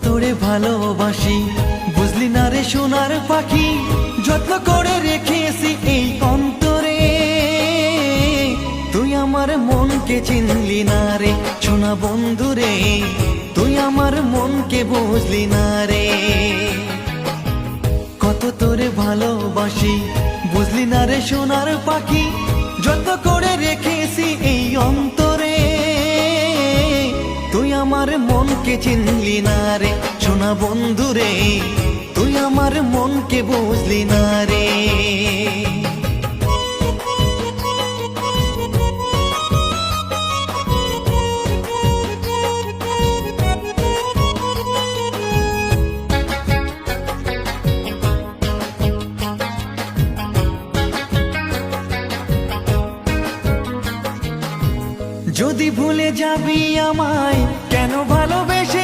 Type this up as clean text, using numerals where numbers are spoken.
তোরে ভালোবাসি বুঝলি না রে সোনার পাখি, যত্ন করে রেখেছি এই অন্তরে। তুই আমার মনকে চিনলি না রে সোনা বন্ধু রে, তুই আমার মনকে বুঝলি না রে। কত তোরে ভালোবাসি বুঝলি না রে সোনার পাখি, যত্ন করে রেখেছি এই অন্তরে। তুই আমার মনকে চিনলি না রে সোনা বন্ধু রে, তুই আমার মনকে বুঝলি না রে। যদি ভুলে যাবি আমায় কেন ভালোবেসে